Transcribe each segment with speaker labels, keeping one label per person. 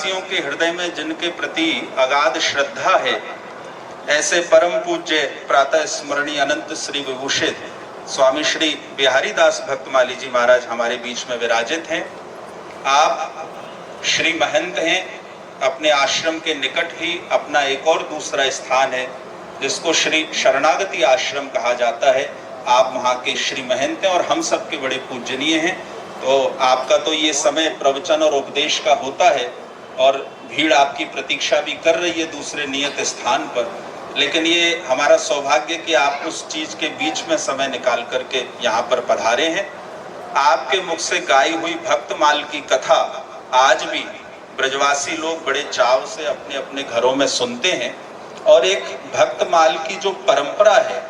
Speaker 1: ब्रजवासियों के हृदय में जिनके प्रति अगाध श्रद्धा है, ऐसे परम पूज्य प्रातः स्मरणीय अनंत श्री विभूषित स्वामी श्री बिहारी दास भक्तमाली जी महाराज हमारे बीच में विराजित हैं। आप श्री महंत हैं। अपने आश्रम के निकट ही अपना एक और दूसरा स्थान है जिसको श्री शरणागति आश्रम कहा जाता है। आप वहाँ के श्री महंत हैं और हम सब के बड़े पूजनीय हैं। तो आपका तो ये समय प्रवचन और उपदेश का होता है और भीड़ आपकी प्रतीक्षा भी कर रही है दूसरे नियत स्थान पर, लेकिन ये हमारा सौभाग्य कि आप उस चीज के बीच में समय निकाल करके यहाँ पर पधारे हैं। आपके मुख से गाई हुई भक्तमाल की कथा आज भी ब्रजवासी लोग बड़े चाव से अपने अपने घरों में सुनते हैं और एक भक्तमाल की जो परंपरा है,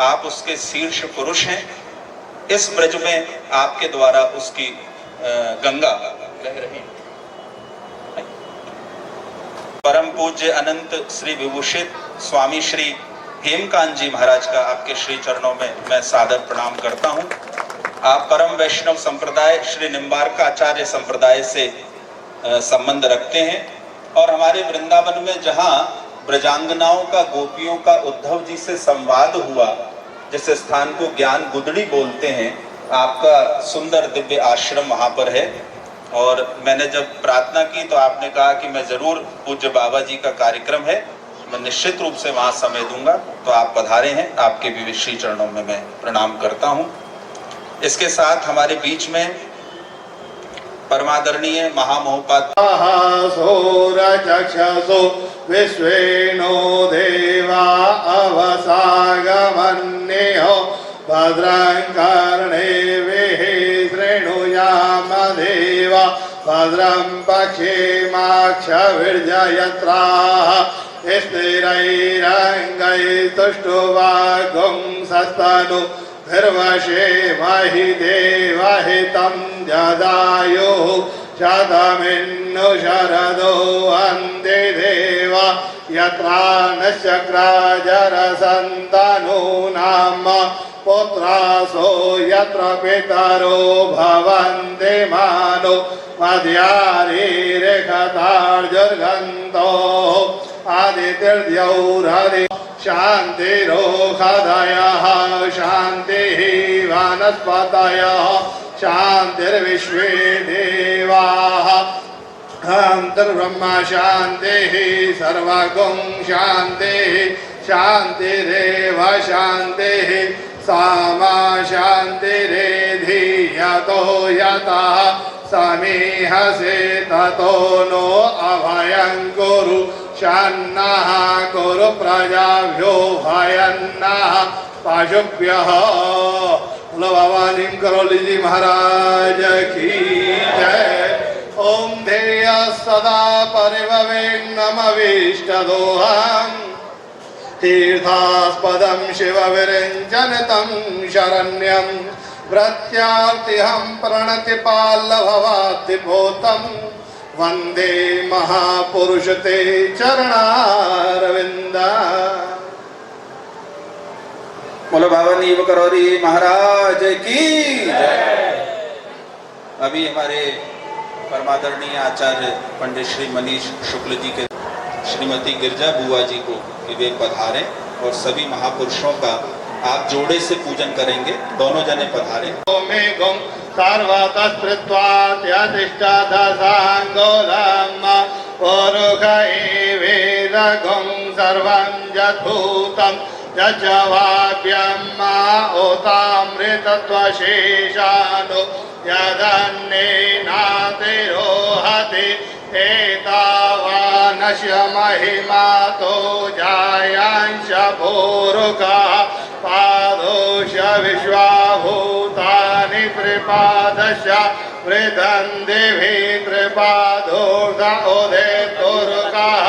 Speaker 1: आप उसके शीर्ष पुरुष हैं। इस ब्रज में आपके द्वारा उसकी गंगा बह रही है। परम पूज्य अनंत श्री विभूषित स्वामी श्री हेमकांत जी महाराज का आपके श्री चरणों में मैं सादर प्रणाम करता हूँ। आप परम वैष्णव संप्रदाय श्री निम्बार्क आचार्य संप्रदाय से संबंध रखते हैं और हमारे वृंदावन में जहाँ ब्रजांगनाओं का गोपियों का उद्धव जी से संवाद हुआ, जिस स्थान को ज्ञान गुदड़ी बोलते हैं, आपका सुंदर दिव्य आश्रम वहाँ पर है। और मैंने जब प्रार्थना की तो आपने कहा कि मैं जरूर पूज्य बाबा जी का कार्यक्रम है, मैं निश्चित रूप से वहाँ समय दूंगा। तो आप पधारे हैं, आपके भी श्री चरणों में मैं प्रणाम करता हूँ। इसके साथ हमारे बीच में परमादरणीय महामहोपाध्याय
Speaker 2: विश्वेनो देवा अवसागमन्यो भद्रं कर्णेभिः शृणुयाम देवा भद्रं पश्येमाक्षभिर्जयत्राः स्थिरैरङ्गैस्तुष्टुवागुंसस्तनु धर्वशेमहि देवहितं जदायुः शतमिन्नु शरदो वन्दे देवा यत्रा नश्चक्राजरसन्तनूनां पुत्रासो यत्र पितरो भवन्ति मानो मध्यारीरेखतार्जुर्गन्तो आदित्यर्द्यौरदि शान्तिरोषधयः शान्तिः वनस्पतयः शान्तिर्विश्वे देवाः शान्तिर्ब्रह्म शान्तिः सर्वगुं शान्तिः शान्तिरेव शान्तिः सामा शान्तिरेधियतो यतः समीहसे ततो नो अभयं कुरु शन्नः कुरु प्रजाभ्यो भयन्नः पशुभ्यः। बोलो बाबा नीम करौली जी महाराज की जय। ओम ध्येय सदा परिभवेन्नमभीष्टदोहम् तीर्थास्पदं शिवविरञ्जनितं शरण्यं प्रत्यार्तिहं प्रणतिपाल्लभवाब्धिभूतं वन्दे महापुरुष ते चरणारविन्दा। बोलो बाबा नीम करौली महाराज की जय। अभी हमारे परमादरणीय आचार्य पंडित श्री मनीष शुक्ल जी के श्रीमती गिरजा बुआ जी को कि वे पधारें और सभी महापुरुषों का आप जोड़े से पूजन करेंगे। दोनों जने पधारें। ओमेगं सर्वतस्पृत्वात्यतिष्ठदसाङ्गोलम् पुरुषैवेदगं सर्वं यद्भूतं यज्जवाभ्यम् ओतामृतत्वशेषानो यदन्नेनातिरोहति एतावानस्य महिमातो जायांश भूरुका पादोश विश्वाभूतानि त्रिपादश वृदन्दिभिः त्रिपादोष उदेतुरुकः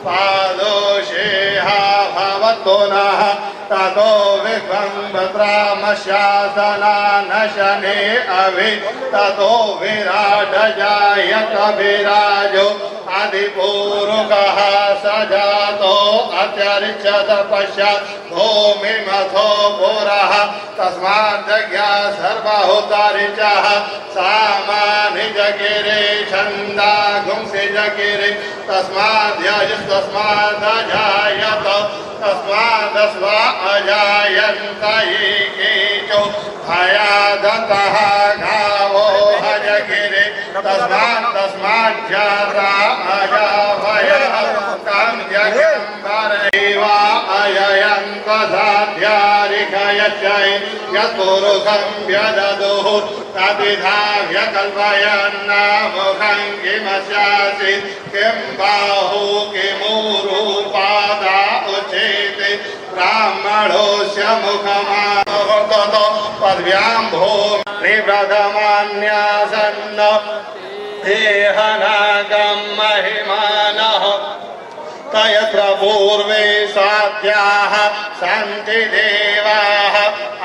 Speaker 2: पादोषेह भवतो नः ततो विश्वं भद्रामशासनानशने अभि ततो विराट जायत विराजो
Speaker 3: आदिपूरुकः सजातो अत्यरिच्यत पश्चात् भूमिमथो पुरः तस्माद्जज्ञा सर्वहुतरिचः सामानि जगिरे छन्दा गुंसि जगिरे तस्मादजायत तस्मादस्वा अजायन्त एकेचो भयादतः गावो हजगिरे तस्माज्जाता अजावयः तं यज्ञम्बरैवा अययन्त साध्यारिकयच्चै यत्पुरुषं व्यददुः तद्विधाव्यकल्पयन्नामुखं किमस्यासीत् किं बाहु किमूरुपादा उचेते ब्राह्मणोऽस्य मुखमावर्तत पद्भ्यां भूमिप्रथमान्यासन्न देहनागं महिमानः तयत्र पूर्वे साध्याः सन्ति देवाः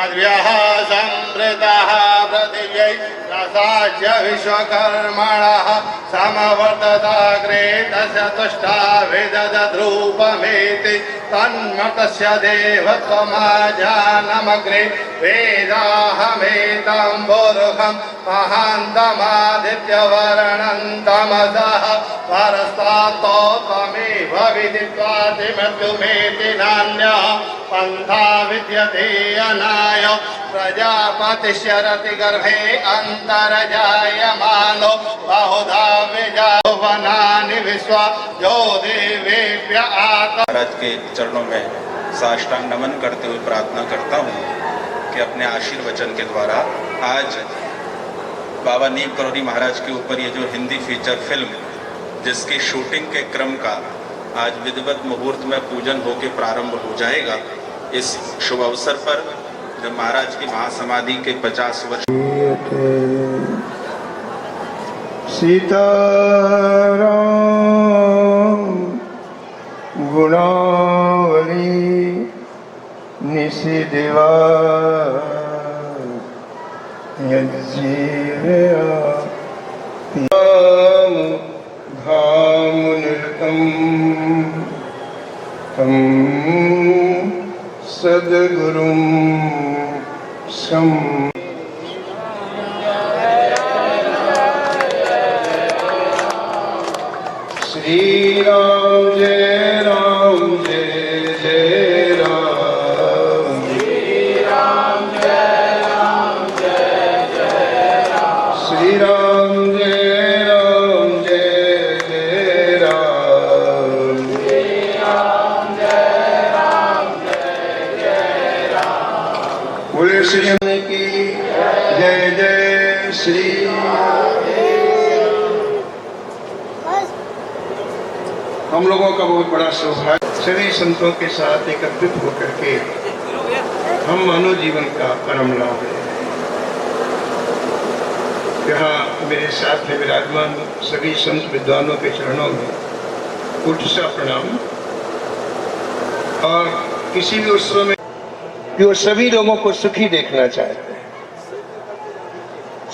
Speaker 3: अद्भ्यः संवृतः पृथिव्यै रसाच्य विश्वकर्मणः समवर्तताग्रे तस्य तुष्टा विदधद्रूपमेति तन्मतस्य देवत्वमाजानमग्रे वेदाहमेतं पुरुषं महान्तमादित्यवर्णं तमसः परस्तात्तो त्वमेव विदित्वाति मृत्युमेति नान्यः पन्था विद्यते अनाय प्रजापतिश्चरति गर्भे अन्तर्जायमानो बहुधा विजावनानि विश्वा जो देवेभ्य आत्मा।
Speaker 1: महाराज के चरणों में साष्टांग नमन करते हुए प्रार्थना करता हूँ कि अपने आशीर्वचन के द्वारा आज बाबा नीम करोली महाराज के ऊपर ये जो हिंदी फीचर फिल्म जिसकी शूटिंग के क्रम का आज विधिवत मुहूर्त में पूजन होकर प्रारंभ हो जाएगा, इस शुभ अवसर पर जब महाराज की महासमाधि के 50 वर्ष
Speaker 4: सीताराम गुणावली निशिदेवा यज्जीवया धामुनिरतं तं सद्गुरुं सं श्री राम जय जय राम श्री राम जय राम बोले श्री राम की जय जय श्री हम लोगों का बहुत बड़ा सौभाग्य सभी संतों के साथ एकत्रित होकर के हम मानव जीवन का परम लाभ है। यहाँ मेरे साथ में विराजमान सभी संत विद्वानों के चरणों में कोटि सा प्रणाम। और किसी भी उत्सव में जो सभी लोगों को सुखी देखना चाहते हैं,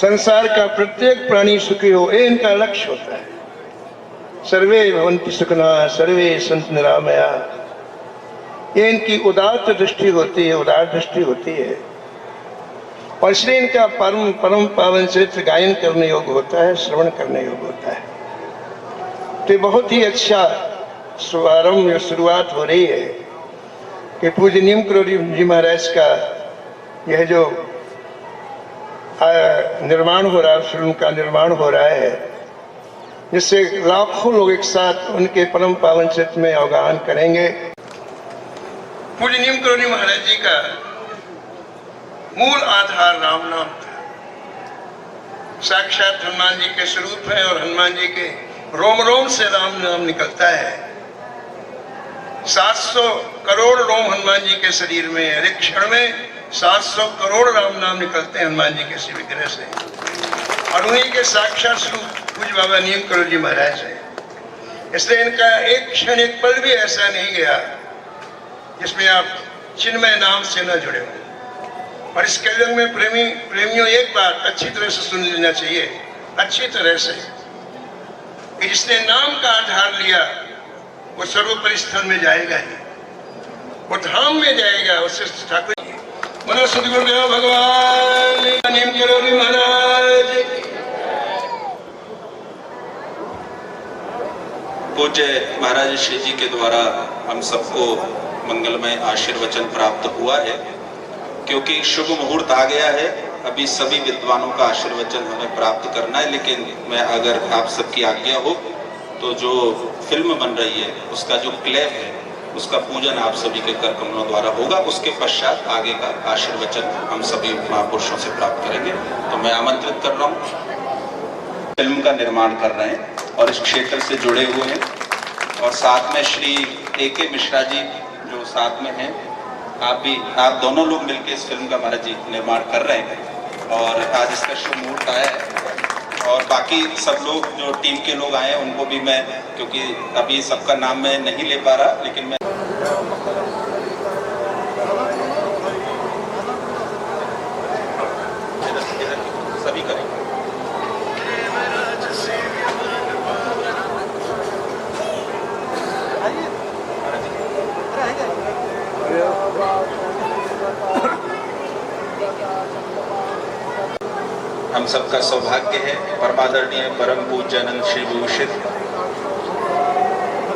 Speaker 4: संसार का प्रत्येक प्राणी सुखी हो, ये इनका लक्ष्य होता है। सर्वे भवन्ति सुखिनः सर्वे सन्तु निरामया, ये इनकी उदात्त दृष्टि होती है, उदार दृष्टि होती है। और इसलिए इनका परम पावन चरित्र गायन करने योग्य होता है, श्रवण करने योग्य होता है। तो बहुत ही अच्छा शुभारंभ या शुरुआत हो रही है कि पूज्य नीम करोली जी महाराज का यह जो निर्माण हो रहा है, फिल्म का निर्माण हो रहा है, जिससे लाखों लोग एक साथ उनके परम पावन चरित्र में अवगाहन करेंगे। पूज्य नीम करोली महाराज जी का मूल आधार राम नाम था। साक्षात हनुमान जी के स्वरूप है और हनुमान जी के रोम रोम से राम नाम निकलता है। 700 करोड़ रोम हनुमान जी के शरीर में, एक क्षण में 700 करोड़ राम नाम निकलते हैं हनुमान जी के श्री विग्रह से। और उन्हीं के साक्षात स्वरूप पूज्य बाबा नीम करोली जी महाराज है। इसलिए इनका एक क्षण, एक पल भी ऐसा नहीं गया जिसमें आप चिन्मय नाम से न जुड़े हो। और इस कलयुग में प्रेमियों एक बात अच्छी तरह से सुन लेना चाहिए, अच्छी तरह से। कि जिसने नाम का आधार लिया वो सर्वोपरि स्थल में जाएगा ही, वो धाम में जाएगा। उससे ठाकुर बोलो सदगुरुदेव भगवान नीम करोरी महाराज।
Speaker 1: पूज्य महाराज श्री जी के द्वारा हम सबको मंगलमय आशीर्वचन प्राप्त हुआ है, क्योंकि शुभ मुहूर्त आ गया है। अभी सभी विद्वानों का आशीर्वचन हमें प्राप्त करना है, लेकिन मैं अगर आप सबकी आज्ञा हो तो जो फिल्म बन रही है उसका जो क्लेब है उसका पूजन आप सभी के कर कमलों द्वारा होगा। उसके पश्चात आगे का आशीर्वचन हम सभी महापुरुषों से प्राप्त करेंगे। तो मैं आमंत्रित कर रहा हूँ। फिल्म का निर्माण कर रहे हैं और इस क्षेत्र से जुड़े हुए हैं, और साथ में श्री A.K. मिश्रा जी जो साथ में हैं, आप दोनों लोग मिलकर इस फिल्म का महाराज जी निर्माण कर रहे हैं। और आज इसका शुभ मुहूर्त आया है, और बाकी सब लोग जो टीम के लोग आए हैं उनको भी मैं, क्योंकि अभी सबका नाम मैं नहीं ले पा रहा, लेकिन मैं सभी करेंगे। हम सबका सौभाग्य है, परमादरणीय परम पूज्य अनंत श्री विभूषित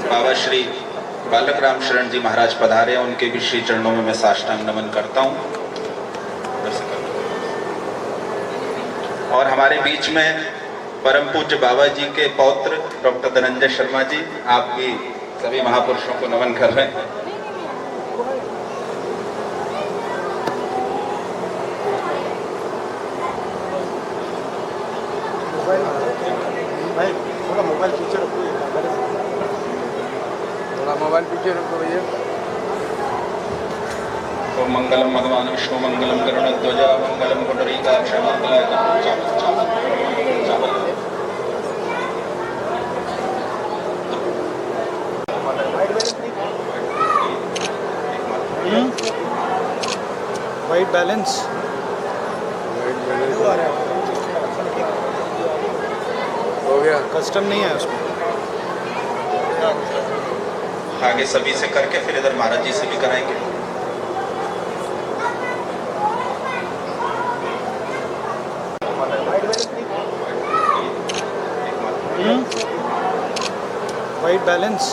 Speaker 1: बाबा श्री बालक राम शरण जी महाराज पधारे, उनके भी श्री चरणों में मैं साष्टांग नमन करता हूँ। और हमारे बीच में परम पूज्य बाबा जी के पौत्र डॉक्टर धनंजय शर्मा जी, आप भी सभी महापुरुषों को नमन कर रहे हैं।
Speaker 5: भाई थोड़ा मोबाइल पीछे रखो, थोड़ा मोबाइल पीछे रखो भैया।
Speaker 1: ओम मंगलम भगवान विष्णु मंगलम गरुड़ध्वजा मंगलम पुंडरीकाक्ष
Speaker 5: वाइट बैलेंस हो गया, कस्टम नहीं है उसमें।
Speaker 1: आगे सभी से करके फिर इधर महाराज जी से भी कराएंगे।
Speaker 5: वाइट बैलेंस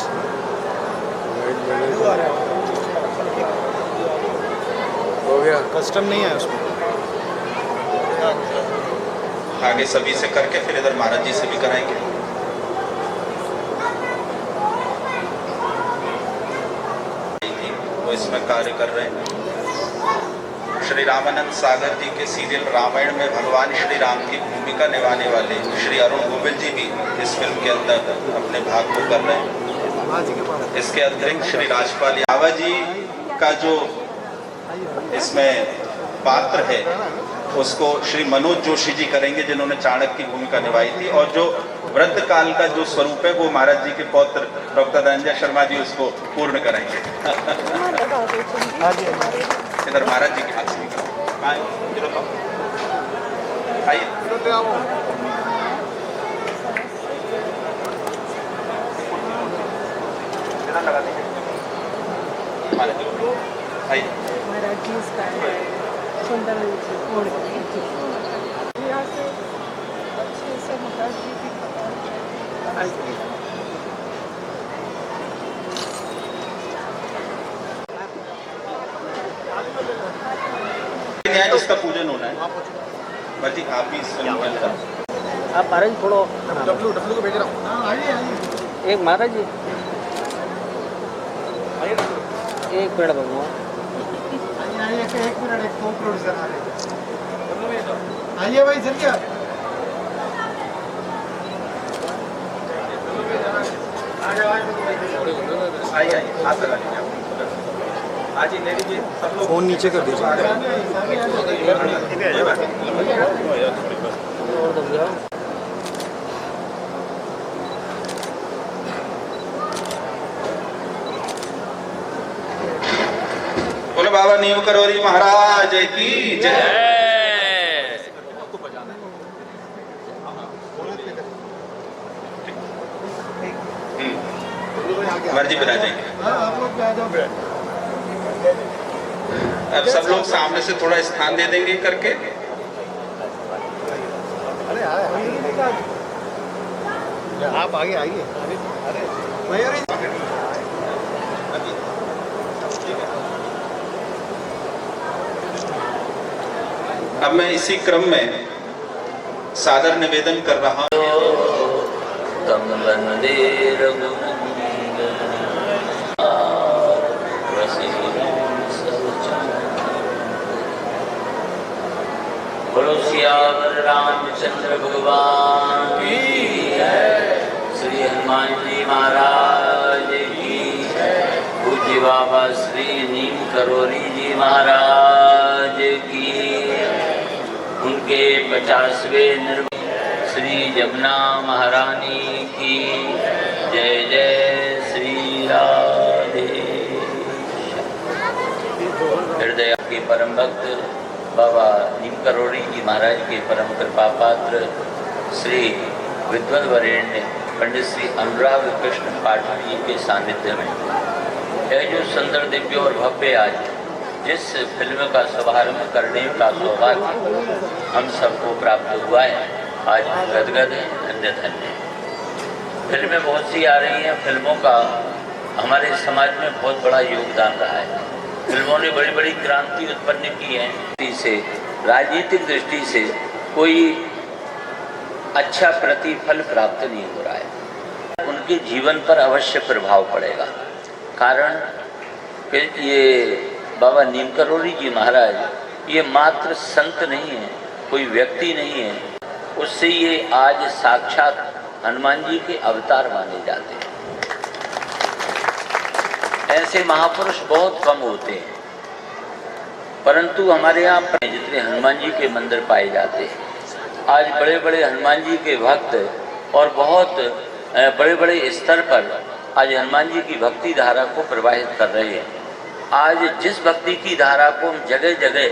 Speaker 5: हो गया, कस्टम नहीं है उसमें।
Speaker 1: आगे सभी से करके फिर इधर महाराज जी से भी कराएंगे। वो इसमें कार्य कर रहे हैं। श्री रामानंद सागर जी के सीरियल रामायण में भगवान श्री राम की भूमिका निभाने वाले श्री अरुण गोविल जी भी इस फिल्म के अंदर अपने भाग को कर रहे हैं। इसके अतिरिक्त श्री राजपाल यावा जी का जो इसमें पात्र है उसको श्री मनोज जोशी जी करेंगे, जिन्होंने चाणक्य की भूमिका निभाई थी। और जो व्रत काल का जो स्वरूप है वो महाराज जी के पौत्र डॉक्टर धनंजय शर्मा जी उसको पूर्ण कराएंगे। इधर महाराज जी के हाथ से आइए। लगा दीजिए महाराज जी, आइए।
Speaker 6: महाराज जी इसका सुंदर ओढ़ यहाँ से अच्छे से महाराज जी की
Speaker 1: जिसका पूजन होना है भाजी, आप भी इस फिल्म के अंदर
Speaker 7: आप महाराज थोड़ा
Speaker 5: डब्लू को भेज रहा हूँ।
Speaker 7: एक महाराज जी एक मिनट भगवान
Speaker 5: एक मिनट, एक को प्रोड्यूसर आ रहे हैं। आइए भाई जल्दी आप।
Speaker 1: आइए आइए, हाथ लगा लीजिए। आज ही ले लीजिए सब लोग।
Speaker 5: फोन नीचे कर दीजिए।
Speaker 7: और दब गया।
Speaker 1: बोले बाबा नीम करोरी महाराज की जय। कुंवर जी बिराज जाएंगे।
Speaker 5: आप लोग भी आ जाओ।
Speaker 1: अब सब लोग सामने से थोड़ा स्थान दे देंगे करके।
Speaker 5: आप आगे आइए। मयूरी
Speaker 1: अब मैं इसी क्रम में सादर निवेदन कर रहा हूँ।
Speaker 8: तम वंदे रघुनंदन बोलो सियावर रामचंद्र भगवान की जय। श्री हनुमान जी महाराज की जय। पूज्य बाबा श्री नीम करोली जी महाराज की उनके 50वें निर्वाण श्री जमुना महारानी की जय। जय श्री राधे। हृदय के परम भक्त बाबा नीम करोली जी महाराज के परम कृपा पात्र श्री विद्वत वरेण्य पंडित श्री अनुराग कृष्ण पाठक जी के सानिध्य में यह जो सुंदर दिव्य और भव्य आज जिस फिल्म का शुभारंभ करने का सौभाग्य हम सबको प्राप्त हुआ है, आज गदगद है, धन्य धन्य। फिल्में बहुत सी आ रही हैं। फिल्मों का हमारे समाज में बहुत बड़ा योगदान रहा है। फिल्मों ने बड़ी बड़ी क्रांति उत्पन्न की है। से राजनीतिक दृष्टि से कोई अच्छा प्रतिफल प्राप्त नहीं हो रहा है। उनके जीवन पर अवश्य प्रभाव पड़ेगा। कारण कि ये बाबा नीम करोली जी महाराज ये मात्र संत नहीं है, कोई व्यक्ति नहीं है, उससे ये आज साक्षात हनुमान जी के अवतार माने जाते हैं। ऐसे महापुरुष बहुत कम होते हैं, परंतु हमारे यहाँ जितने हनुमान जी के मंदिर पाए जाते हैं, आज बड़े बड़े हनुमान जी के भक्त और बहुत बड़े बड़े स्तर पर आज हनुमान जी की भक्ति धारा को प्रवाहित कर रहे हैं। आज जिस भक्ति की धारा को हम जगह जगह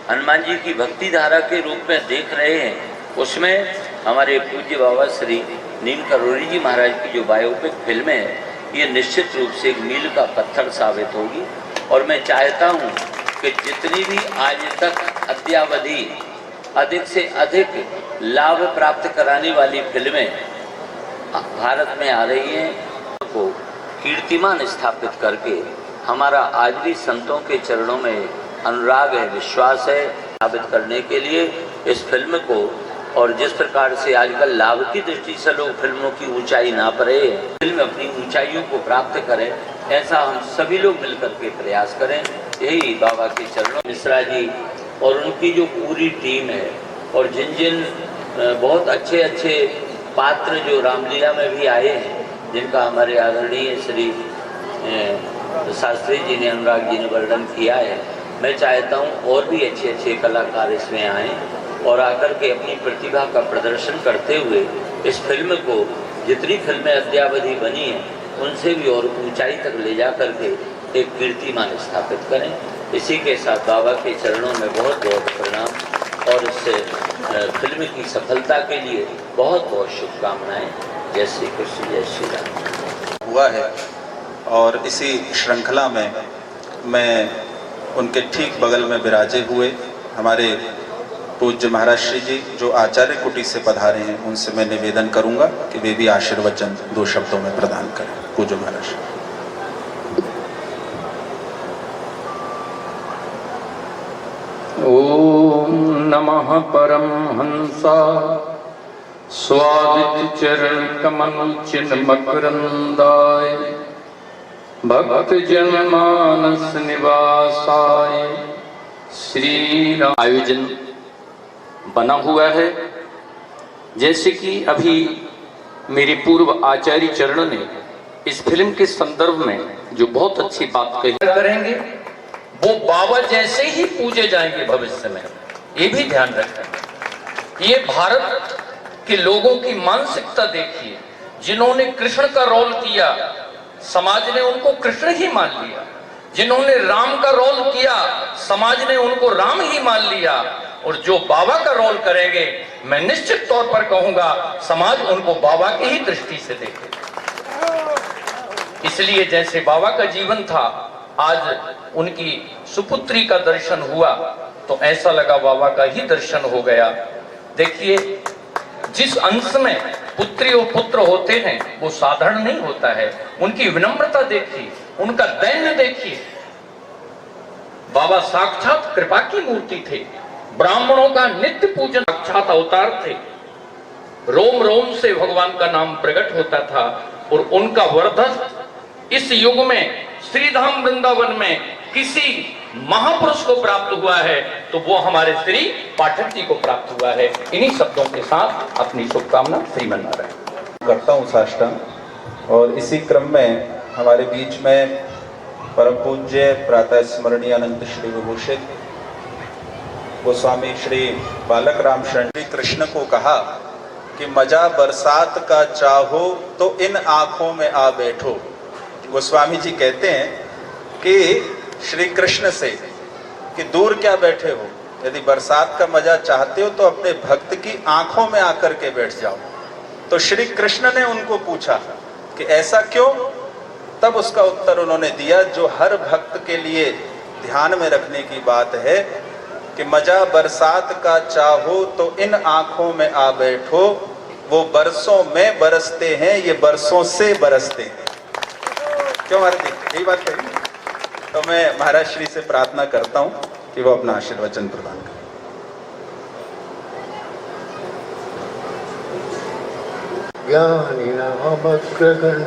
Speaker 8: हनुमान जी की भक्ति धारा के रूप में देख रहे हैं, उसमें हमारे पूज्य बाबा श्री नीम करोली जी महाराज की जो बायोपिक फिल्म है, ये निश्चित रूप से एक मील का पत्थर साबित होगी। और मैं चाहता हूँ कि जितनी भी आज तक अद्यावधि अधिक से अधिक लाभ प्राप्त कराने वाली फिल्में भारत में आ रही हैं, को कीर्तिमान स्थापित करके हमारा आज भी संतों के चरणों में अनुराग है, विश्वास है, साबित करने के लिए इस फिल्म को। और जिस प्रकार से आजकल लाभ की दृष्टि से लोग फिल्मों की ऊंचाई नाप रहे हैं, फिल्म अपनी ऊंचाइयों को प्राप्त करें, ऐसा हम सभी लोग मिलकर के प्रयास करें। यही बाबा के चरणों मिश्रा जी और उनकी जो पूरी टीम है, और जिन जिन बहुत अच्छे अच्छे पात्र जो रामलीला में भी आए हैं, जिनका हमारे आदरणीय श्री शास्त्री जी ने, अनुराग जी ने वर्णन किया है, मैं चाहता हूँ और भी अच्छे अच्छे कलाकार इसमें आएँ और आकर के अपनी प्रतिभा का प्रदर्शन करते हुए इस फिल्म को, जितनी फिल्में अद्यावधि बनी हैं उनसे भी और ऊंचाई तक ले जा करके एक कीर्तिमान स्थापित करें। इसी के साथ बाबा के चरणों में बहुत बहुत प्रणाम और इस फिल्म की सफलता के लिए बहुत बहुत शुभकामनाएं। जय श्री कृष्ण, जय श्री राम।
Speaker 1: हुआ है और इसी श्रृंखला में मैं उनके ठीक बगल में विराजे हुए हमारे पूज्य महाराज श्री जी जो आचार्य कुटी से पधारे हैं, उनसे मैं निवेदन करूंगा कि वे भी आशीर्वचन 2 शब्दों में प्रदान करें। पूज्य महाराज।
Speaker 9: ओम नमः परमहंसा स्वादित चरण कमल चिन्ह मकरंदाय भक्त जन मानस निवासाय श्री राम। आयोजन बना हुआ है, जैसे कि अभी मेरे पूर्व आचार्य चरण ने इस फिल्म के संदर्भ में जो बहुत अच्छी बात कही करेंगे, वो बाबा जैसे ही पूजे जाएंगे भविष्य में। ये भी ध्यान रखें। ये भारत के लोगों की मानसिकता देखिए, जिन्होंने कृष्ण का रोल किया समाज ने उनको कृष्ण ही मान लिया, जिन्होंने राम का रोल किया समाज ने उनको राम ही मान लिया, और जो बाबा का रोल करेंगे मैं निश्चित तौर पर कहूंगा समाज उनको बाबा की ही दृष्टि से देखे। इसलिए जैसे बाबा का जीवन था, आज उनकी सुपुत्री का दर्शन हुआ तो ऐसा लगा बाबा का ही दर्शन हो गया। देखिए, जिस अंश में पुत्री और पुत्र होते हैं वो साधारण नहीं होता है। उनकी विनम्रता देखिए, उनका दैन्य देखिए। बाबा साक्षात कृपा की मूर्ति थे, ब्राह्मणों का नित्य पूजन, साक्षात अवतार थे। रोम रोम से भगवान का नाम प्रकट होता था और उनका वर्धन इस युग में श्रीधाम वृंदावन में किसी महापुरुष को प्राप्त हुआ है तो वो हमारे श्री पाठक जी को प्राप्त हुआ है। इन्हीं शब्दों के साथ अपनी शुभकामना श्रीमन्नारायण
Speaker 2: करता हूँ साष्टांग। और इसी क्रम में हमारे बीच में परम पूज्य प्रातः स्मरणीय अनंत श्री विभूषित गोस्वामी श्री बालक राम शरण श्री कृष्ण को कहा कि मजा बरसात का चाहो तो इन आंखों में आ बैठो। गोस्वामी जी कहते हैं कि श्री कृष्ण से कि दूर क्या बैठे हो, यदि बरसात का मजा चाहते हो तो अपने भक्त की आंखों में आकर के बैठ जाओ। तो श्री कृष्ण ने उनको पूछा कि ऐसा क्यों? तब उसका उत्तर उन्होंने दिया जो हर भक्त के लिए ध्यान में रखने की बात है कि मजा बरसात का चाहो तो इन आंखों में आ बैठो। वो बरसों में बरसते हैं, ये बरसों से बरसते हैं। क्यों महाराज जी, यही बात कही। तो मैं महाराज श्री से प्रार्थना करता हूं कि वो अपना आशीर्वचन प्रदान करें।
Speaker 3: ज्ञानिनामग्रगण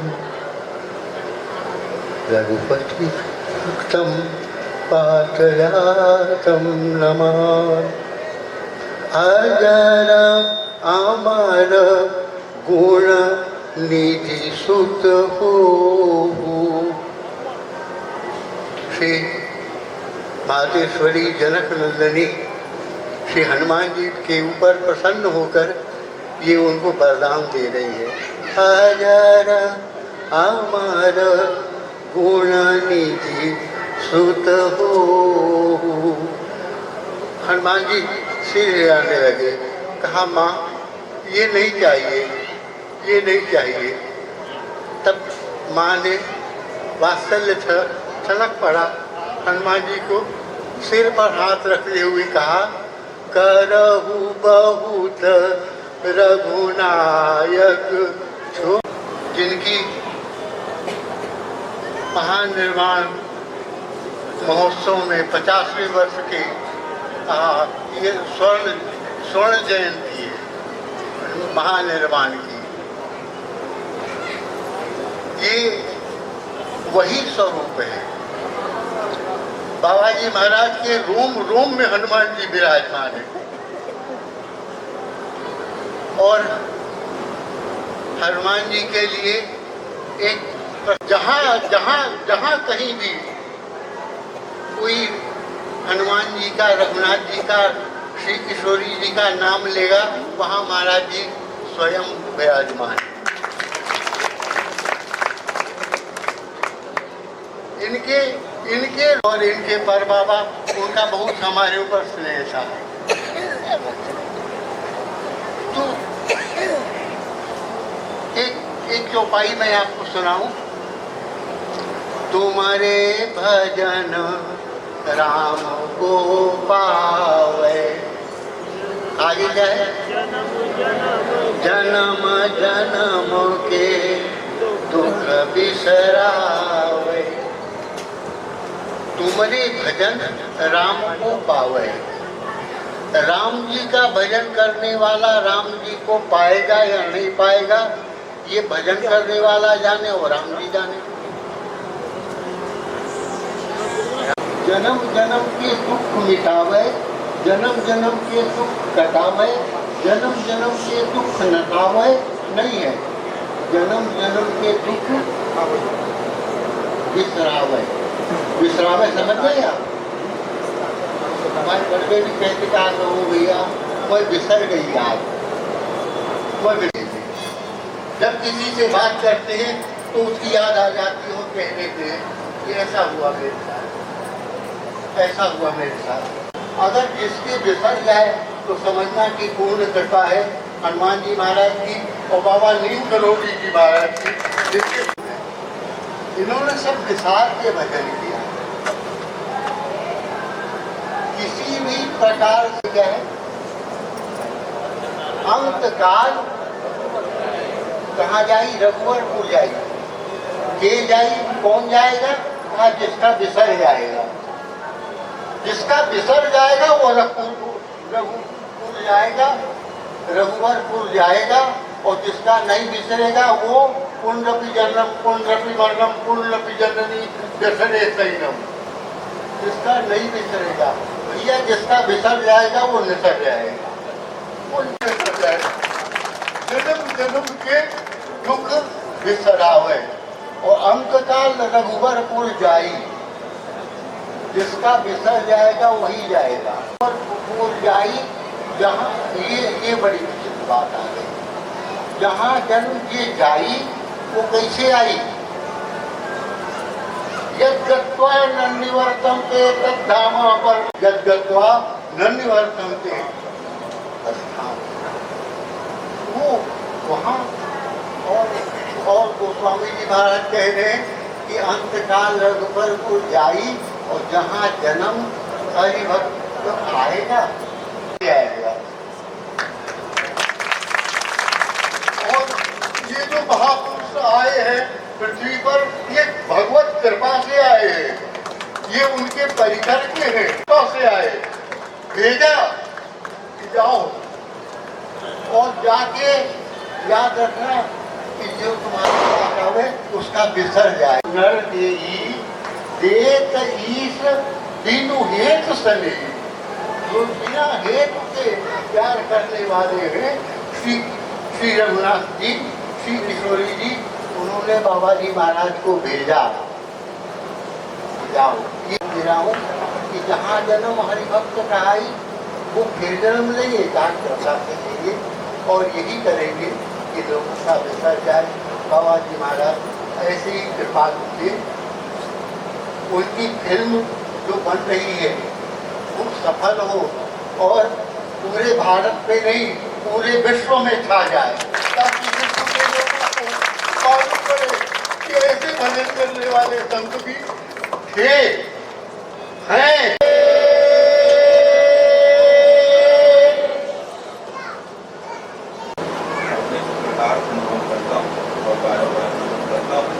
Speaker 3: रघुपति भक्तं पातयातं नमामि। अजर अमर गुण निधि सुत हो। श्री मातेश्वरी जनक नंदनी श्री हनुमान जी के ऊपर प्रसन्न होकर ये उनको वरदान दे रही है। अजर अमर गुण निधि सुत हो। हनुमान जी सिर हिलाने लगे, कहा माँ ये नहीं चाहिए, ये नहीं चाहिए। तब माँ ने वात्सल्य छलक पड़ा हनुमान जी को, सिर पर हाथ रखते हुए कहा करहु बहुत रघुनायक छो। जिनकी महानिर्वाण महोत्सव में 50वें वर्ष के ये स्वर्ण जयंती है महानिर्वाण की। ये वही स्वरूप है। बाबा जी महाराज के रोम रोम में हनुमान जी विराजमान है। और हनुमान जी के लिए एक जहाँ जहाँ जहाँ कहीं भी कोई हनुमान जी का, रघुनाथ जी का, श्री किशोरी जी का नाम लेगा, वहाँ महाराज जी स्वयं विराजमान। इनके और इनके पर बाबा, उनका बहुत हमारे ऊपर स्नेह था। तो एक चौपाई मैं आपको सुनाऊं। तुम्हारे भजन राम को पावे, आगे क्या है? जन्म जन्म के दुख बिसरावे। तुम्हारे भजन राम को पावे। राम जी का भजन करने वाला राम जी को पाएगा या नहीं पाएगा, ये भजन करने वाला जाने और राम जी जाने। जन्म जन्म के दुख मिटावे, जन्म जन्म के दुख कटावे, जन्म जन्म के दुख नटावे नहीं है, जन्म जन्म के दुख बिसरावे। बिसरावे समझ गए आप? हमारे बड़े भी कहते क्या कहूँ भैया, कोई बिसर गई आज, कोई बिसर गई। जब किसी से बात करते हैं तो उसकी याद आ जाती है और कह देते हैं कि ऐसा हुआ मेरे साथ, ऐसा हुआ मेरे साथ। अगर जिसके बिसर जाए तो समझना कि पूर्ण कृपा है हनुमान जी महाराज की और बाबा नीम करोगी जी महाराज की। इन्होंने सब विसार के भजन किया। किसी भी प्रकार से क्या है, अंत काल कहाँ जाई, रघुवरपुर जाई। के जाई, कौन जाएगा? जिसका विसर जाएगा। जिसका विसर जाएगा वो रघुपुर जाएगा, रघुवरपुर जाएगा। और जिसका नहीं विसरेगा वो पुण्यपि जन्म पुण्यपि मरणम पुण्यपि जननी जसने सैनम। जिसका नहीं विसरेगा भैया, जिसका विसर जाएगा वो निसर जाएगा, वो निसर जाएगा। जन्म जन्म के दुख विसरावे और अंत काल रघुवरपुर जाई। जिसका विसर जाएगा वही जाएगा। रघुवरपुर जाई, जहाँ ये बड़ी विचित्र बात आ गई। जहाँ जन्म ये जाई वो कैसे आई? यद्गत्वा न निवर्तन्ते तद्धाम पर यद्गत्वा न निवर्तन्ते तद्धाम। वो वहाँ और गोस्वामी जी महाराज कह रहे हैं कि अंतकाल रघुवरपुर जाई और जहाँ जन्म हरिभक्त आएगा आएगा। और ये जो महापुरुष आए हैं पृथ्वी पर, ये भगवत कृपा से आए हैं। ये उनके परिकर के हैं, कृपा से आए, भेजा कि जाओ और जाके याद रखना कि जो तुम्हारे पास है उसका विसर जाए। नर देई देत ईश बिनु हेतु सने। जो बिना हेतु के प्यार करने वाले हैं, श्री रघुनाथ जी, श्री किशोरी जी, उन्होंने बाबा जी महाराज को भेजा। जाओ, ये गिराऊं कि जहाँ जन्म हरिभक्त कहाई वो फिर जन्म लेंगे, जान कृपा करेंगे और यही करेंगे कि लोगों का विसर जाए। बाबा जी महाराज ऐसे ही कृपा थे। उनकी फिल्म जो बन रही है वो सफल हो और पूरे भारत पे नहीं पूरे विश्व में छा जाए, ताकि विश्व के लोगों को मालूम पड़े कि ऐसे भजन करने वाले संत भी थे, हैं।
Speaker 2: अनुभव करता हूँ और बार-बार अनुभव करता हूँ।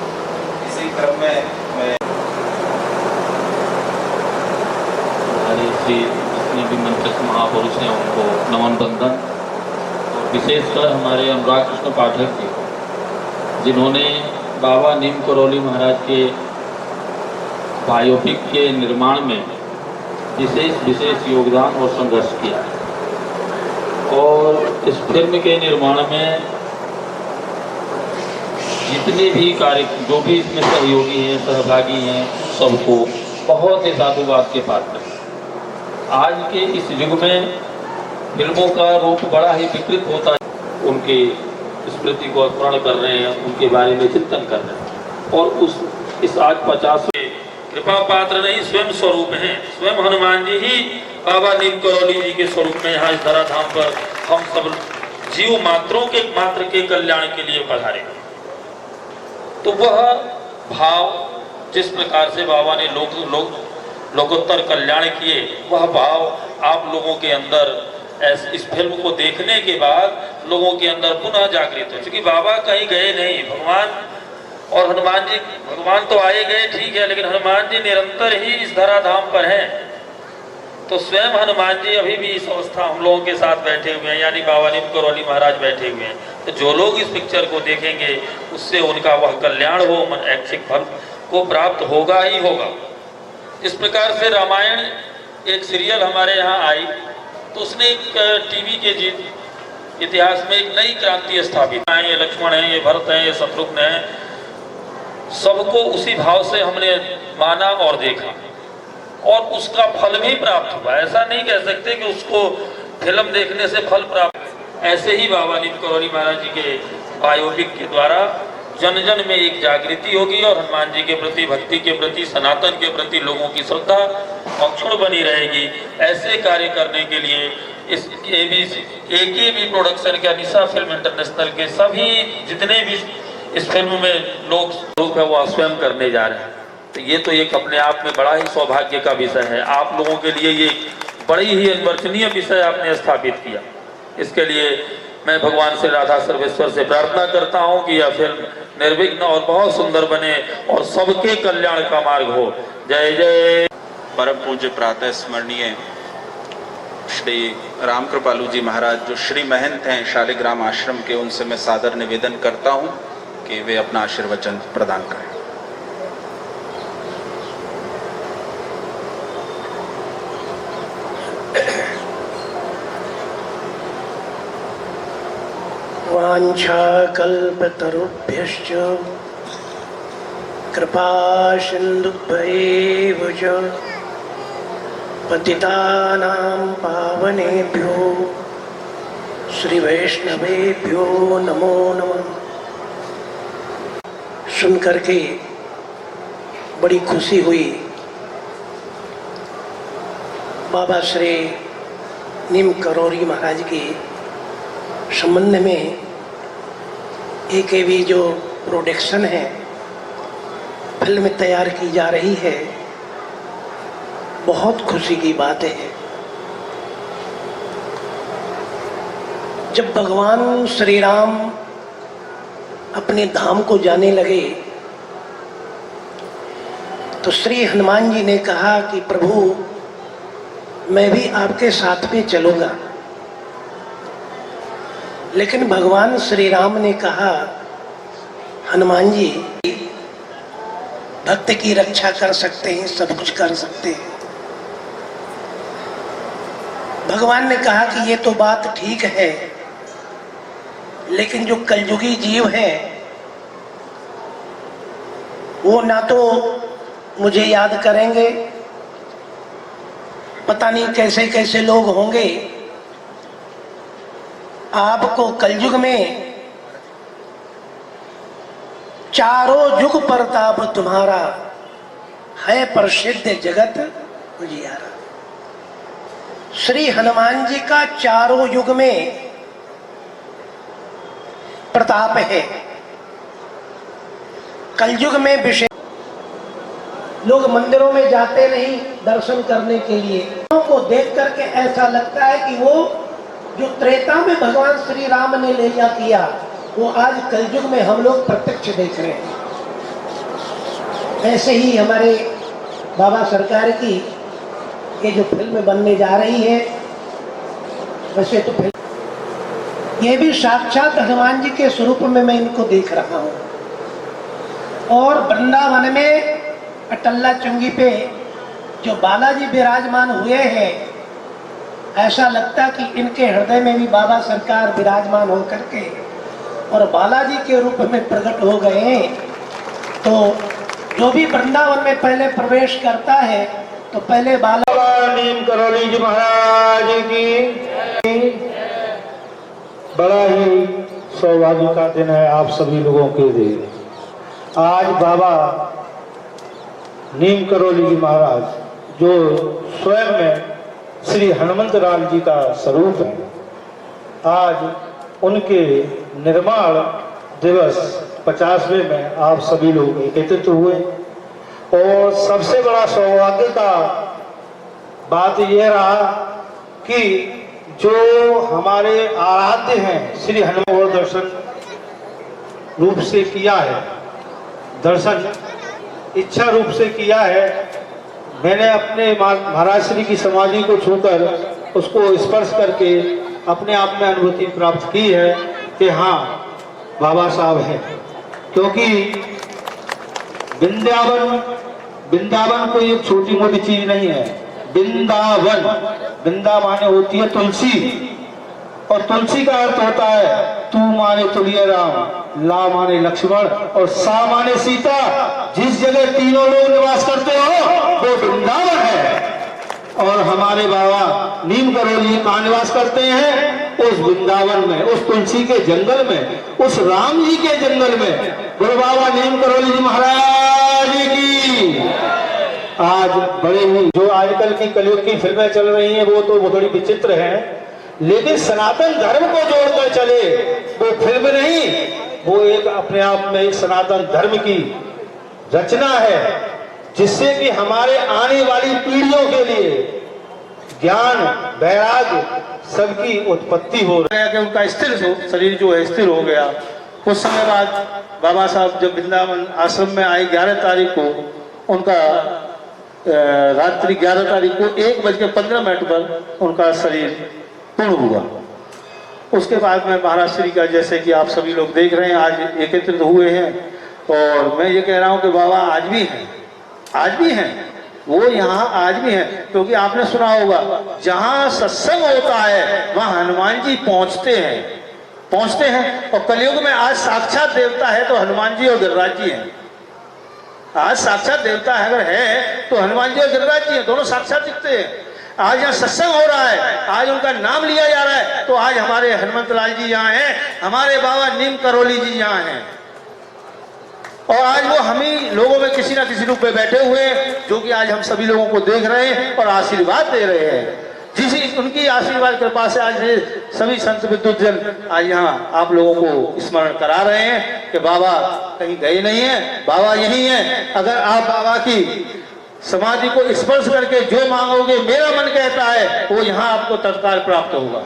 Speaker 2: इसी क्रम में मैं
Speaker 10: हमारे श्री जितने भी मंत्रस्थ महापुरुष हैं उनको नमन बंदन। और विशेषकर हमारे अनुराग कृष्ण पाठक जी, जिन्होंने बाबा नीम करौली महाराज के बायोपिक के निर्माण में विशेष योगदान और संघर्ष किया है। और इस फिल्म के निर्माण में जितने भी कार्य, जो भी इसमें सहयोगी हैं, सहभागी हैं, सबको बहुत ही साधुवाद के पात्र हैं। आज के इस युग में फिल्मों का रूप बड़ा ही विकृत होता है। उनके स्मृति को स्मरण कर रहे हैं, उनके बारे में चिंतन कर रहे हैं। और इस आज 50वें कृपा पात्र नहीं, स्वयं स्वरूप हैं। स्वयं हनुमान जी ही बाबा नीम करौली जी के स्वरूप में यहाँ इस धराधाम पर हम सब जीव मात्र के कल्याण के लिए पधारे। तो वह भाव जिस प्रकार से बाबा ने लोकोत्तर कल्याण किए, वह भाव आप लोगों के अंदर इस फिल्म को देखने के बाद लोगों के अंदर पुनः जागृत हो। क्योंकि बाबा कहीं गए नहीं, भगवान और हनुमान जी, भगवान तो आए गए ठीक है, लेकिन हनुमान जी निरंतर ही इस धराधाम पर हैं। तो स्वयं हनुमान जी अभी भी इस अवस्था हम लोगों के साथ बैठे हुए हैं, यानी बाबा नीम करौली महाराज बैठे हुए हैं। तो जो लोग इस पिक्चर को देखेंगे उससे उनका वह कल्याण हो, मन ऐच्छिक फल को प्राप्त होगा ही होगा। इस प्रकार से रामायण एक सीरियल हमारे यहाँ आई, तो उसने एक टीवी के इतिहास में एक नई क्रांति स्थापित है। ये लक्ष्मण है, ये भरत है, ये शत्रुघ्न है, सबको उसी भाव से हमने माना और देखा और उसका फल भी प्राप्त हुआ। ऐसा नहीं कह सकते कि उसको फिल्म देखने से फल प्राप्त। ऐसे ही बाबा नीम करौली महाराज जी के बायोपिक के द्वारा जन जन में एक जागृति होगी और हनुमान जी के प्रति, भक्ति के प्रति, सनातन के प्रति लोगों की श्रद्धा अक्षुण्ण बनी रहेगी। ऐसे कार्य करने के लिए इस AKB प्रोडक्शन के, अनिशा फिल्म इंटरनेशनल के सभी जितने भी इस फिल्म में लोग रूप है वो स्वयं करने जा रहे हैं। तो ये तो एक अपने आप में बड़ा ही सौभाग्य का विषय है। आप लोगों के लिए ये बड़ी ही अनिवर्चनीय विषय आपने स्थापित किया। इसके लिए मैं भगवान श्री राधा सर्वेश्वर से प्रार्थना करता हूँ कि यह फिल्म निर्विघ्न और बहुत सुंदर बने और सबके कल्याण का मार्ग हो। जय जय।
Speaker 1: परम पूज्य प्रातः स्मरणीय श्री राम कृपालु जी महाराज जो श्री महंत हैं शालिग्राम आश्रम के, उनसे मैं सादर निवेदन करता हूं कि वे अपना आशीर्वचन प्रदान करें।
Speaker 5: वाञ्छाकल्पतरुभ्यश्च कृपा सिन्धुभ्यैव च पतितानां पावनेभ्यो श्री वैष्णवेभ्यो नमो नमः। सुन करके बड़ी खुशी हुई। बाबा श्री नीम करोरी महाराज के संबंध में एक भी जो प्रोडक्शन है, फिल्म तैयार की जा रही है, बहुत खुशी की बात है। जब भगवान श्री राम अपने धाम को जाने लगे तो श्री हनुमान जी ने कहा कि प्रभु मैं भी आपके साथ में चलूंगा। लेकिन भगवान श्री राम ने कहा हनुमान जी भक्त की रक्षा कर सकते हैं, सब कुछ कर सकते हैं। भगवान ने कहा कि ये तो बात ठीक है, लेकिन जो कलयुगी जीव हैं वो ना तो मुझे याद करेंगे, पता नहीं कैसे कैसे लोग होंगे। आपको कलयुग में चारों युग प्रताप तुम्हारा है, प्रसिद्ध जगत उजियारा। श्री हनुमान जी का चारों युग में प्रताप है। कलयुग में विशेष लोग मंदिरों में जाते नहीं दर्शन करने के लिए, को देख करके ऐसा लगता है कि वो जो त्रेता में भगवान श्री राम ने लीला किया वो आज कलयुग में हम लोग प्रत्यक्ष देख रहे हैं। ऐसे ही हमारे बाबा सरकार की ये जो फिल्म बनने जा रही है, वैसे तो फिल्म ये भी साक्षात हनुमान जी के स्वरूप में मैं इनको देख रहा हूँ। और वृंदावन में अटल्ला चुंगी पे जो बालाजी विराजमान हुए हैं, ऐसा लगता कि इनके हृदय में भी बाबा सरकार विराजमान होकर के और बालाजी के रूप में प्रकट हो गए। तो जो भी वृंदावन में पहले प्रवेश करता है तो पहले बाला
Speaker 4: नीम करोली जी महाराज की। बड़ा ही सौभाग्य का दिन है आप सभी लोगों के लिए। आज बाबा नीम करोली जी महाराज जो स्वयं में श्री हनुमंत राम जी का स्वरूप है, आज उनके निर्माण दिवस 50वें में आप सभी लोग एकत्रित हुए। और सबसे बड़ा सौभाग्य का बात यह रहा कि जो हमारे आराध्य हैं श्री हनुमान दर्शन रूप से किया है, दर्शन इच्छा रूप से किया है। मैंने अपने महाराज श्री की समाधि को छूकर उसको स्पर्श करके अपने आप में अनुभूति प्राप्त की है कि हाँ बाबा साहब है। क्योंकि वृंदावन कोई एक छोटी मोटी चीज नहीं है। वृंदावन, वृंदा माने होती है तुलसी, और तुलसी का अर्थ होता है तू माने तुलिया राम, ला माने लक्ष्मण और सा माने सीता। जिस जगह तीनों लोग निवास करते हो वो वृंदावन है। और हमारे बाबा नीम करोली कहाँ निवास करते हैं? उस वृंदावन में, उस तुलसी के जंगल में, उस राम जी के जंगल में। बोलो बाबा नीम करोली जी महाराज की। आज बड़े ही जो आजकल की कलयुग की फिल्में चल रही हैं वो तो थोड़ी विचित्र हैं, लेकिन सनातन धर्म को जोड़कर चले वो फिल्म नहीं,
Speaker 11: वो एक अपने आप में एक सनातन धर्म की रचना है, जिससे कि हमारे आने वाली पीढ़ियों के लिए ज्ञान वैराग्य सबकी उत्पत्ति हो रही है कि उनका स्थिर शरीर जो है स्थिर हो गया। कुछ समय बाद बाबा साहब जब वृंदावन आश्रम में आए 11 तारीख को, उनका रात्रि 11 तारीख को 1:15 पर उनका शरीर पूर्ण हुआ। उसके बाद में महाराज श्री का, जैसे कि आप सभी लोग देख रहे हैं, आज एकत्रित हुए हैं और मैं ये कह रहा हूँ कि बाबा आज भी हैं, वो यहाँ आज भी हैं, क्योंकि आपने सुना होगा जहाँ सत्संग होता है वहाँ हनुमान जी पहुँचते हैं। और कलयुग में आज साक्षात देवता है तो हनुमान जी और गिरिराज जी हैं। आज साक्षात देवता है अगर है तो हनुमान जी और गिरिराज जी हैं, दोनों साक्षात दिखते हैं। आज यहाँ सत्संग हो रहा है, आज उनका नाम लिया जा रहा है, तो आज हमारे हनुमंत लाल जी यहाँ हैं, हमारे बाबा नीम करोली जी यहाँ हैं, और आज वो हम ही लोगों में किसी ना किसी रूप में बैठे हुए हैं, जो कि आज हम सभी लोगों को देख रहे हैं और आशीर्वाद दे रहे हैं। जिस उनकी आशीर्वाद कृपा से आज सभी संत विद्युत जन आज यहाँ आप लोगों को स्मरण करा रहे हैं कि बाबा कहीं गए नहीं है, बाबा यही है। अगर आप बाबा की समाधि को स्पर्श करके जो मांगोगे, मेरा मन कहता है, वो यहाँ आपको तत्काल प्राप्त होगा,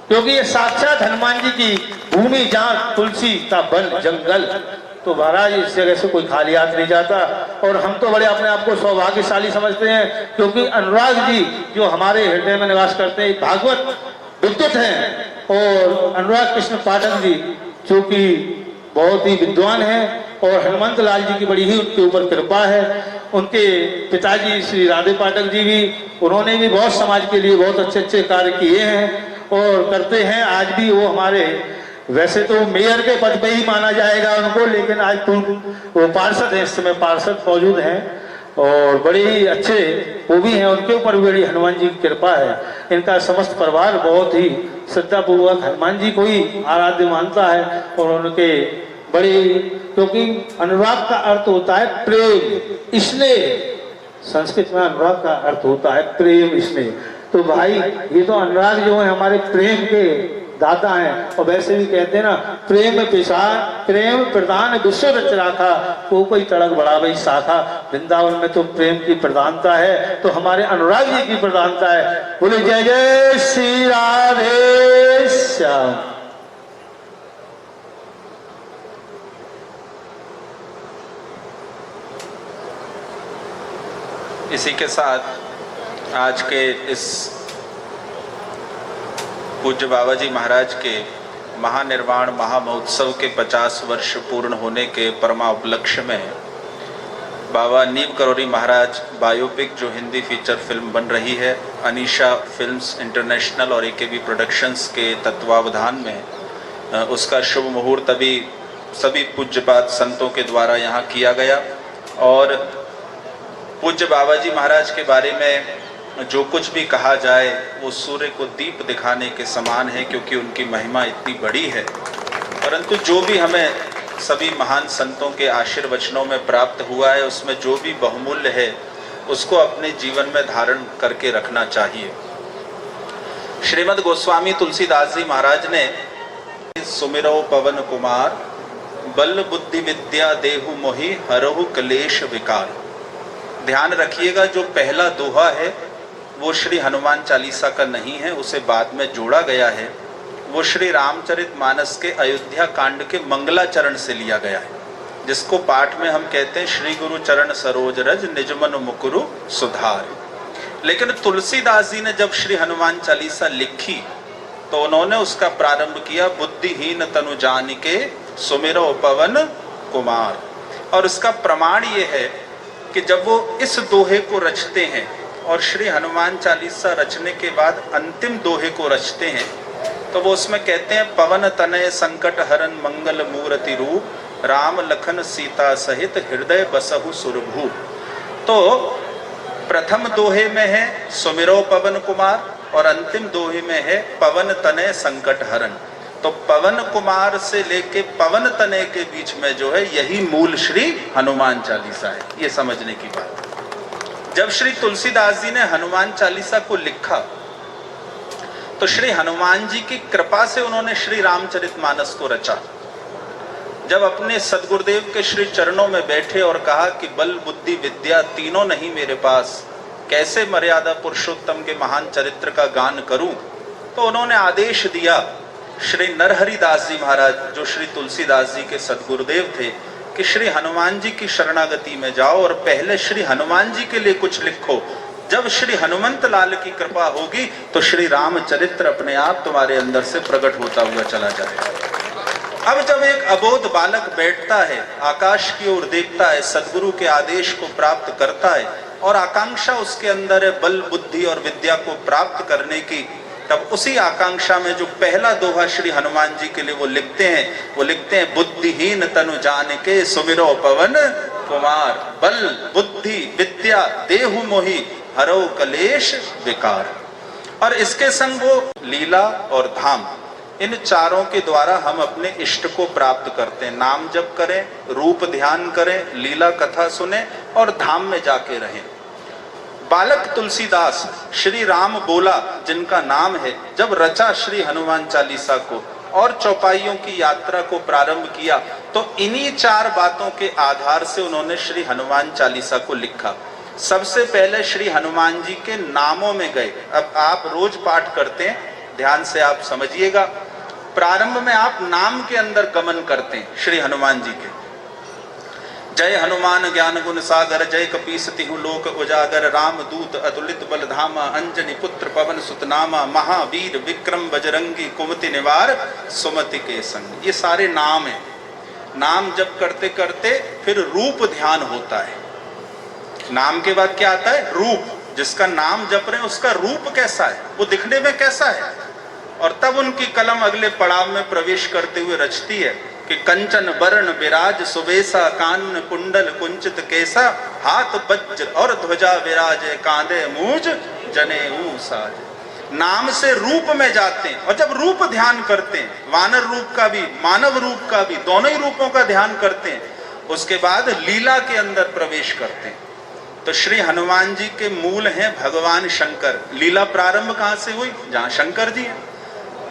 Speaker 11: क्योंकि ये साक्षात हनुमान जी की भूमि, जहाँ तुलसी का वन जंगल। तो महाराज इस जगह से कोई खाली हाथ नहीं जाता, और हम तो बड़े अपने आप को सौभाग्यशाली समझते हैं, क्योंकि अनुराग जी जो हमारे हृदय में निवास करते हैं, भागवत विद्युत हैं, और अनुराग कृष्ण पाठक जी जो कि बहुत ही विद्वान हैं, और हनुमंत लाल जी की बड़ी ही उनके ऊपर कृपा है। उनके पिताजी श्री राधे पाठक जी भी, उन्होंने भी बहुत समाज के लिए बहुत अच्छे अच्छे कार्य किए हैं और करते हैं। आज भी वो हमारे, वैसे तो मेयर के पद पे ही माना जाएगा उनको, लेकिन आज वो पार्षद हैं, इस समय पार्षद मौजूद हैं और बड़े ही अच्छे वो भी हैं। उनके ऊपर बड़ी हनुमान जी की कृपा है। इनका समस्त परिवार बहुत ही श्रद्धापूर्वक हनुमान जी को ही आराध्य मानता है, और उनके बड़े, क्योंकि अनुराग का अर्थ होता है प्रेम स्नेह। संस्कृत में अनुराग का अर्थ होता है प्रेम स्नेह। तो भाई ये तो अनुराग जो है हमारे प्रेम के दाता हैं, और वैसे भी कहते हैं ना, प्रेम प्रदान विश्व रच राखा, वो कोई तड़क बढ़ा भाई शाखा। वृंदावन में तो प्रेम की प्रधानता है, तो हमारे अनुराग जी की प्रधानता है। बोले जय जय श्री राधे श्याम।
Speaker 1: इसी के साथ आज के इस पूज्य बाबा जी महाराज के महानिर्वाण महामहोत्सव के 50 वर्ष पूर्ण होने के परमा उपलक्ष्य में बाबा नीम करोली महाराज बायोपिक जो हिंदी फीचर फिल्म बन रही है, अनीशा फिल्म्स इंटरनेशनल और AKB प्रोडक्शंस के तत्वावधान में, उसका शुभ मुहूर्त अभी सभी पूज्यपाद संतों के द्वारा यहाँ किया गया। और पूज्य बाबा जी महाराज के बारे में जो कुछ भी कहा जाए वो सूर्य को दीप दिखाने के समान है, क्योंकि उनकी महिमा इतनी बड़ी है। परंतु जो भी हमें सभी महान संतों के आशीर्वचनों में प्राप्त हुआ है, उसमें जो भी बहुमूल्य है उसको अपने जीवन में धारण करके रखना चाहिए। श्रीमद् गोस्वामी तुलसीदास जी महाराज ने सुमिरो पवन कुमार, बल बुद्धि विद्या देहु मोहि हरहु क्लेश विकार। ध्यान रखिएगा, जो पहला दोहा है वो श्री हनुमान चालीसा का नहीं है, उसे बाद में जोड़ा गया है। वो श्री रामचरितमानस के अयोध्या कांड के मंगलाचरण से लिया गया है, जिसको पाठ में हम कहते हैं श्री गुरु चरण सरोज रज निज मन मुकुरु सुधार। लेकिन तुलसीदास जी ने जब श्री हनुमान चालीसा लिखी तो उन्होंने उसका प्रारंभ किया बुद्धिहीन तनु जानिके सुमिरो पवन कुमार। और इसका प्रमाण ये है कि जब वो इस दोहे को रचते हैं और श्री हनुमान चालीसा रचने के बाद अंतिम दोहे को रचते हैं, तो वो उसमें कहते हैं पवन तनय संकट हरन मंगल मूर्ति रूप, राम लखन सीता सहित हृदय बसहु सुरभूप। तो प्रथम दोहे में है सुमिरो पवन कुमार और अंतिम दोहे में है पवन तनय संकट हरन। तो पवन कुमार से लेके पवन तनय के बीच में जो है यही मूल श्री हनुमान चालीसा है, ये समझने की बात। जब श्री तुलसीदास जी ने हनुमान चालीसा को लिखा तो श्री हनुमान जी की कृपा से उन्होंने श्री रामचरितमानस को रचा। जब अपने सदगुरुदेव के श्री चरणों में बैठे और कहा कि बल बुद्धि विद्या तीनों नहीं मेरे पास, कैसे मर्यादा पुरुषोत्तम के महान चरित्र का गान करूं, तो उन्होंने आदेश दिया श्री नरहरि दास जी महाराज, जो श्री तुलसीदास जी के सदगुरुदेव थे, कि श्री हनुमान जी की शरणागति में जाओ और पहले श्री हनुमान जी के लिए कुछ लिखो। जब श्री हनुमंत लाल की कृपा होगी तो श्री रामचरित्र अपने आप तुम्हारे अंदर से प्रकट होता हुआ चला जाएगा। अब जब एक अबोध बालक बैठता है, आकाश की ओर देखता है, सदगुरु के आदेश को प्राप्त करता है और आकांक्षा उसके अंदर है बल बुद्धि और विद्या को प्राप्त करने की, तब उसी आकांक्षा में जो पहला दोहा श्री हनुमान जी के लिए वो लिखते हैं बुद्धिहीन तनु जान के सुमिरो पवन कुमार, बल बुद्धि विद्या देहु मोहि हरो कलेश विकार। और इसके संग वो लीला और धाम, इन चारों के द्वारा हम अपने इष्ट को प्राप्त करते हैं। नाम जप करें, रूप ध्यान करें, लीला कथा सुने और धाम में जाके रहें। बालक तुलसीदास श्री राम बोला जिनका नाम है, जब रचा श्री हनुमान चालीसा को और चौपाइयों की यात्रा को प्रारंभ किया, तो इन्हीं चार बातों के आधार से उन्होंने श्री हनुमान चालीसा को लिखा। सबसे पहले श्री हनुमान जी के नामों में गए। अब आप रोज पाठ करते हैं, ध्यान से आप समझिएगा। प्रारंभ में आप नाम के अंदर गमन करते हैं श्री हनुमान जी के। जय हनुमान ज्ञान गुण सागर, जय कपीस तिहु लोक उजागर, राम दूत अतुलित बल धामा, अंजनी पुत्र पवन सुत नामा, महावीर विक्रम बजरंगी, कुमति निवार सुमति के संग। ये सारे नाम हैं। नाम जप करते करते फिर रूप ध्यान होता है। नाम के बाद क्या आता है? रूप। जिसका नाम जप रहे हैं उसका रूप कैसा है, वो दिखने में कैसा है। और तब उनकी कलम अगले पड़ाव में प्रवेश करते हुए रचती है कि कंचन बरण विराज सुबेसा, कान कुंडल कुंचित केसा, हाथ वज्र और ध्वजा विराजे, कांधे मूज जनेऊ साज। नाम से रूप में जाते हैं और जब रूप ध्यान करते हैं, वानर रूप का भी मानव रूप का भी, दोनों ही रूपों का ध्यान करते हैं, उसके बाद लीला के अंदर प्रवेश करते हैं। तो श्री हनुमान जी के मूल हैं भगवान शंकर। लीला प्रारंभ कहां से हुई? जहां शंकर जी हैं।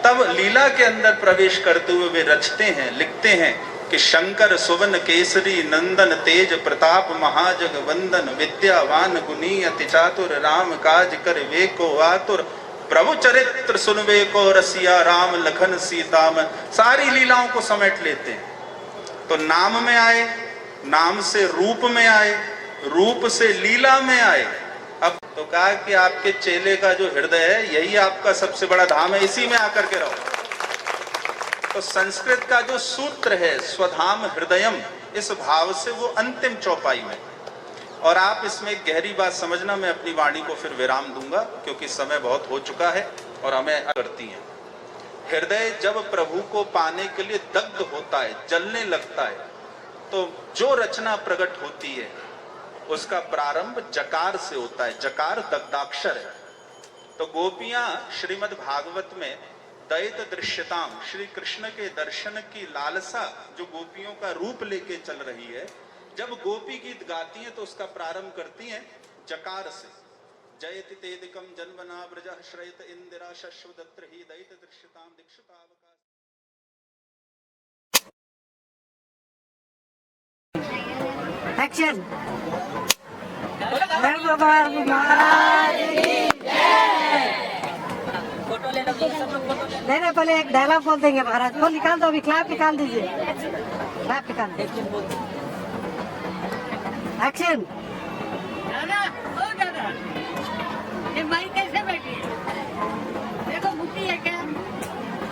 Speaker 1: तब लीला के अंदर प्रवेश करते हुए वे रचते हैं, लिखते हैं कि शंकर सुवन केसरी नंदन, तेज प्रताप महाजग वंदन, विद्यावान गुनी अति चातुर, राम काज कर वे को आतुर, प्रभु चरित्र सुनवे को रसिया, राम लखन सीता में। सारी लीलाओं को समेट लेते हैं। तो नाम में आए, नाम से रूप में आए, रूप से लीला में आए। अब तो कहा कि आपके चेले का जो हृदय है यही आपका सबसे बड़ा धाम है, इसी में आकर के रहो। तो संस्कृत का जो सूत्र है स्वधाम हृदयम, इस भाव से वो अंतिम चौपाई में। और आप इसमें एक गहरी बात समझना, मैं अपनी वाणी को फिर विराम दूंगा क्योंकि समय बहुत हो चुका है और हमें करती है। हृदय जब प्रभु को पाने के लिए दग्ध होता है, जलने लगता है, तो जो रचना प्रकट होती है उसका प्रारंभ जकार से होता है। जकार दग्धाक्षर है। तो गोपियां श्रीमद् भागवत में दैत दृश्यताम, श्री कृष्ण के दर्शन की लालसा जो गोपियों का रूप लेके चल रही है, जब गोपी गीत गाती हैं तो उसका प्रारंभ करती हैं जकार से। जयति तेदिकम जन्मना ब्रजः श्रयत इंदिरा शश्वदत्र ही दैत दृश्यताम दीक्षितावका।
Speaker 6: एक्शन। महाराज की फोटो लेना, नहीं नहीं, पहले एक डायलॉग बोल देंगे महाराज। वो निकाल दो, अभी क्लैप निकाल दीजिए, क्लैप निकाल। एक्शन। ये माइक कैसे बैठी है? देखो भूखी है क्या?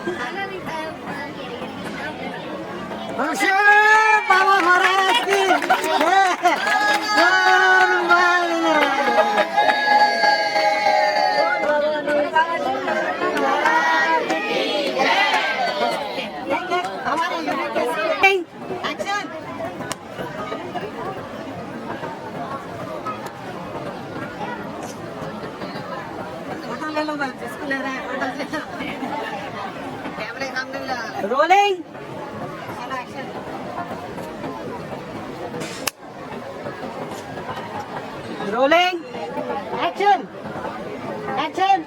Speaker 6: खाना नहीं खाया। बाबा महाराज की रोलिंग। रोलिंग। एक्शन। एक्शन।